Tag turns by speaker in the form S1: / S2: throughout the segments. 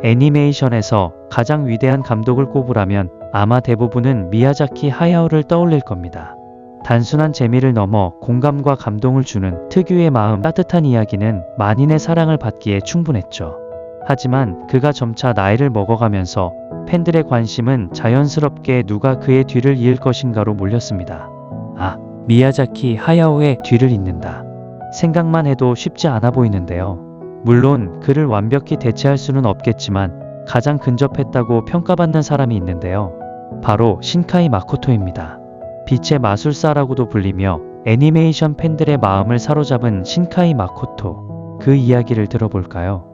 S1: 애니메이션에서 가장 위대한 감독을 꼽으라면 아마 대부분은 미야자키 하야오를 떠올릴 겁니다. 단순한 재미를 넘어 공감과 감동을 주는 특유의 마음 따뜻한 이야기는 만인의 사랑을 받기에 충분했죠. 하지만 그가 점차 나이를 먹어가면서 팬들의 관심은 자연스럽게 누가 그의 뒤를 이을 것인가로 몰렸습니다. 미야자키 하야오의 뒤를 잇는다. 생각만 해도 쉽지 않아 보이는데요. 물론 그를 완벽히 대체할 수는 없겠지만 가장 근접했다고 평가받는 사람이 있는데요. 바로 신카이 마코토입니다. 빛의 마술사라고도 불리며 애니메이션 팬들의 마음을 사로잡은 신카이 마코토. 그 이야기를 들어볼까요?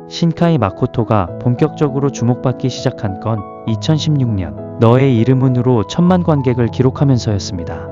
S1: 신카이 마코토가 본격적으로 주목받기 시작한 건 2016년 너의 이름은으로 1000만 관객을 기록하면서였습니다.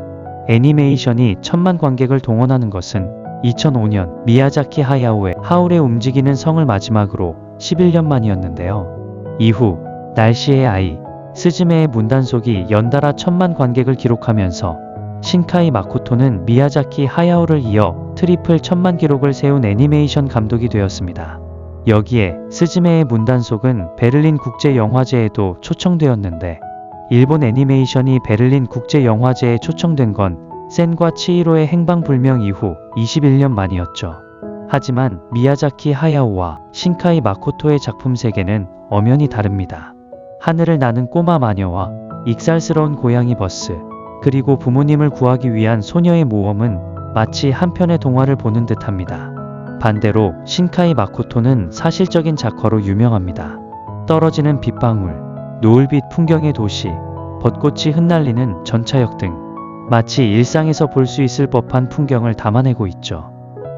S1: 애니메이션이 1000만 관객을 동원하는 것은 2005년 미야자키 하야오의 하울의 움직이는 성을 마지막으로 11년 만이었는데요. 이후 날씨의 아이, 스즈메의 문단속이 연달아 1000만 관객을 기록하면서 신카이 마코토는 미야자키 하야오를 이어 트리플 1000만 기록을 세운 애니메이션 감독이 되었습니다. 여기에 스즈메의 문단속은 베를린 국제영화제에도 초청되었는데 일본 애니메이션이 베를린 국제영화제에 초청된 건 센과 치히로의 행방불명 이후 21년 만이었죠. 하지만 미야자키 하야오와 신카이 마코토의 작품 세계는 엄연히 다릅니다. 하늘을 나는 꼬마 마녀와 익살스러운 고양이 버스, 그리고 부모님을 구하기 위한 소녀의 모험은 마치 한 편의 동화를 보는 듯합니다. 반대로 신카이 마코토는 사실적인 작화로 유명합니다. 떨어지는 빗방울, 노을빛 풍경의 도시, 벚꽃이 흩날리는 전차역 등 마치 일상에서 볼 수 있을 법한 풍경을 담아내고 있죠.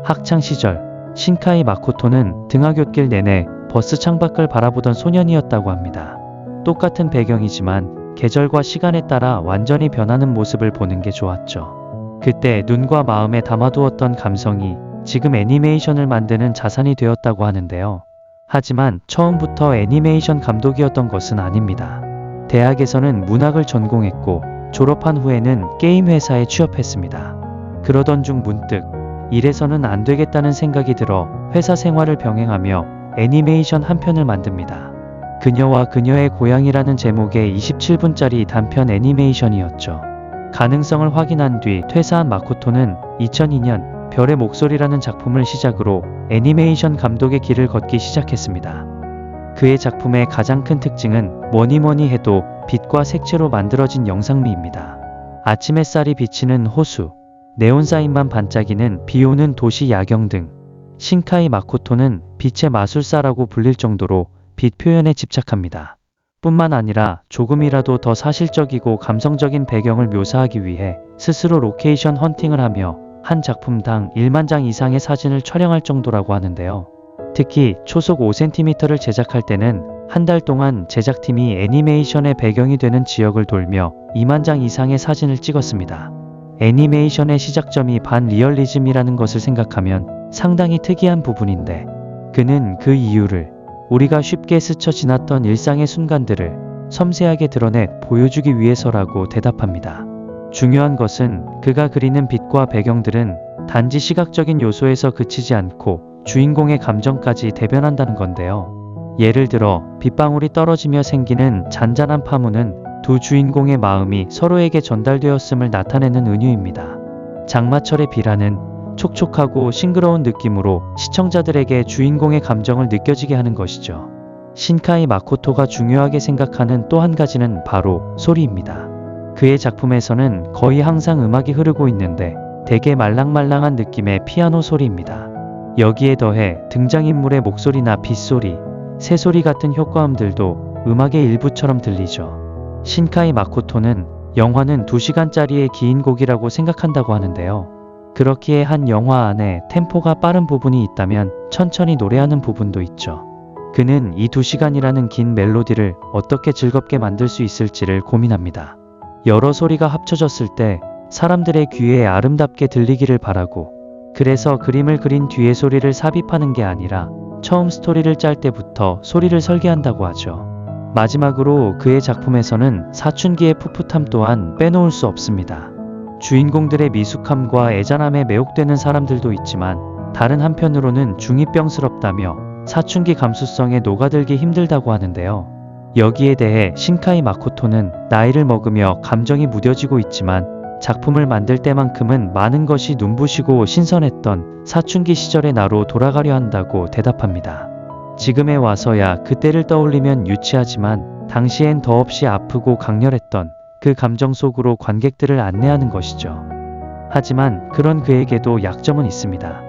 S1: 학창시절 신카이 마코토는 등하굣길 내내 버스 창밖을 바라보던 소년이었다고 합니다. 똑같은 배경이지만 계절과 시간에 따라 완전히 변하는 모습을 보는 게 좋았죠. 그때 눈과 마음에 담아두었던 감성이 지금 애니메이션을 만드는 자산이 되었다고 하는데요. 하지만 처음부터 애니메이션 감독이었던 것은 아닙니다. 대학에서는 문학을 전공했고 졸업한 후에는 게임 회사에 취업했습니다. 그러던 중 문득 이래서는 안 되겠다는 생각이 들어 회사 생활을 병행하며 애니메이션 한 편을 만듭니다. 그녀와 그녀의 고향이라는 제목의 27분짜리 단편 애니메이션이었죠. 가능성을 확인한 뒤 퇴사한 마코토는 2002년 별의 목소리라는 작품을 시작으로 애니메이션 감독의 길을 걷기 시작했습니다. 그의 작품의 가장 큰 특징은 뭐니뭐니 해도 빛과 색채로 만들어진 영상미입니다. 아침 햇살이 비치는 호수, 네온사인만 반짝이는 비오는 도시 야경 등 신카이 마코토는 빛의 마술사라고 불릴 정도로 빛 표현에 집착합니다. 뿐만 아니라 조금이라도 더 사실적이고 감성적인 배경을 묘사하기 위해 스스로 로케이션 헌팅을 하며 한 작품당 1만 장 이상의 사진을 촬영할 정도라고 하는데요. 특히 초속 5cm를 제작할 때는 한 달 동안 제작팀이 애니메이션의 배경이 되는 지역을 돌며 2만 장 이상의 사진을 찍었습니다. 애니메이션의 시작점이 반리얼리즘이라는 것을 생각하면 상당히 특이한 부분인데 그는 그 이유를 우리가 쉽게 스쳐 지났던 일상의 순간들을 섬세하게 드러내 보여주기 위해서라고 대답합니다. 중요한 것은 그가 그리는 빛과 배경들은 단지 시각적인 요소에서 그치지 않고 주인공의 감정까지 대변한다는 건데요. 예를 들어 빗방울이 떨어지며 생기는 잔잔한 파문은 두 주인공의 마음이 서로에게 전달되었음을 나타내는 은유입니다. 장마철의 비라는 촉촉하고 싱그러운 느낌으로 시청자들에게 주인공의 감정을 느껴지게 하는 것이죠. 신카이 마코토가 중요하게 생각하는 또 한 가지는 바로 소리입니다. 그의 작품에서는 거의 항상 음악이 흐르고 있는데 되게 말랑말랑한 느낌의 피아노 소리입니다. 여기에 더해 등장인물의 목소리나 빗소리, 새소리 같은 효과음들도 음악의 일부처럼 들리죠. 신카이 마코토는 영화는 2시간짜리의 긴 곡이라고 생각한다고 하는데요. 그렇기에 한 영화 안에 템포가 빠른 부분이 있다면 천천히 노래하는 부분도 있죠. 그는 이 2시간이라는 긴 멜로디를 어떻게 즐겁게 만들 수 있을지를 고민합니다. 여러 소리가 합쳐졌을 때 사람들의 귀에 아름답게 들리기를 바라고, 그래서 그림을 그린 뒤에 소리를 삽입하는 게 아니라 처음 스토리를 짤 때부터 소리를 설계한다고 하죠. 마지막으로 그의 작품에서는 사춘기의 풋풋함 또한 빼놓을 수 없습니다. 주인공들의 미숙함과 애잔함에 매혹되는 사람들도 있지만 다른 한편으로는 중2병스럽다며 사춘기 감수성에 녹아들기 힘들다고 하는데요. 여기에 대해 신카이 마코토는 나이를 먹으며 감정이 무뎌지고 있지만 작품을 만들 때만큼은 많은 것이 눈부시고 신선했던 사춘기 시절의 나로 돌아가려 한다고 대답합니다. 지금에 와서야 그때를 떠올리면 유치하지만 당시엔 더없이 아프고 강렬했던 그 감정 속으로 관객들을 안내하는 것이죠. 하지만 그런 그에게도 약점은 있습니다.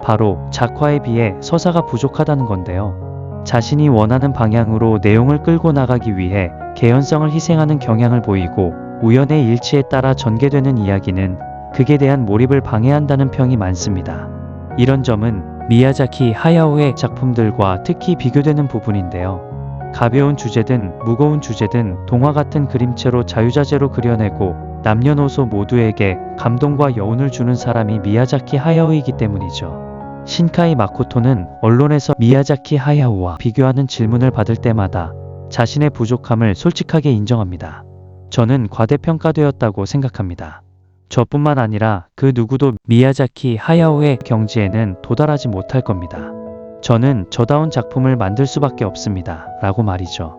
S1: 바로 작화에 비해 서사가 부족하다는 건데요. 자신이 원하는 방향으로 내용을 끌고 나가기 위해 개연성을 희생하는 경향을 보이고 우연의 일치에 따라 전개되는 이야기는 극에 대한 몰입을 방해한다는 평이 많습니다. 이런 점은 미야자키 하야오의 작품들과 특히 비교되는 부분인데요. 가벼운 주제든 무거운 주제든 동화 같은 그림체로 자유자재로 그려내고 남녀노소 모두에게 감동과 여운을 주는 사람이 미야자키 하야오이기 때문이죠. 신카이 마코토는 언론에서 미야자키 하야오와 비교하는 질문을 받을 때마다 자신의 부족함을 솔직하게 인정합니다. 저는 과대평가되었다고 생각합니다. 저뿐만 아니라 그 누구도 미야자키 하야오의 경지에는 도달하지 못할 겁니다. 저는 저다운 작품을 만들 수밖에 없습니다. 라고 말이죠.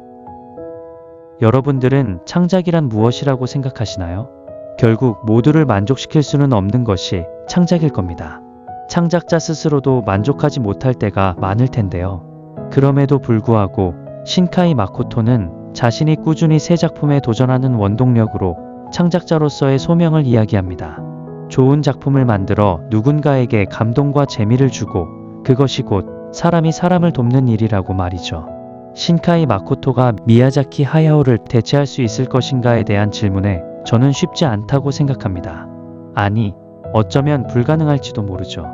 S1: 여러분들은 창작이란 무엇이라고 생각하시나요? 결국 모두를 만족시킬 수는 없는 것이 창작일 겁니다. 창작자 스스로도 만족하지 못할 때가 많을 텐데요. 그럼에도 불구하고 신카이 마코토는 자신이 꾸준히 새 작품에 도전하는 원동력으로 창작자로서의 소명을 이야기합니다. 좋은 작품을 만들어 누군가에게 감동과 재미를 주고 그것이 곧 사람이 사람을 돕는 일이라고 말이죠. 신카이 마코토가 미야자키 하야오를 대체할 수 있을 것인가에 대한 질문에 저는 쉽지 않다고 생각합니다. 아니, 어쩌면 불가능할지도 모르죠.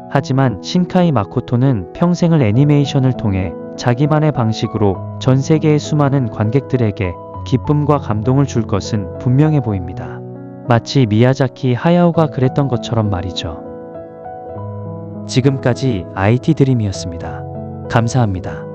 S1: 하지만 신카이 마코토는 평생을 애니메이션을 통해 자기만의 방식으로 전 세계의 수많은 관객들에게 기쁨과 감동을 줄 것은 분명해 보입니다. 마치 미야자키 하야오가 그랬던 것처럼 말이죠. 지금까지 IT 드림이었습니다. 감사합니다.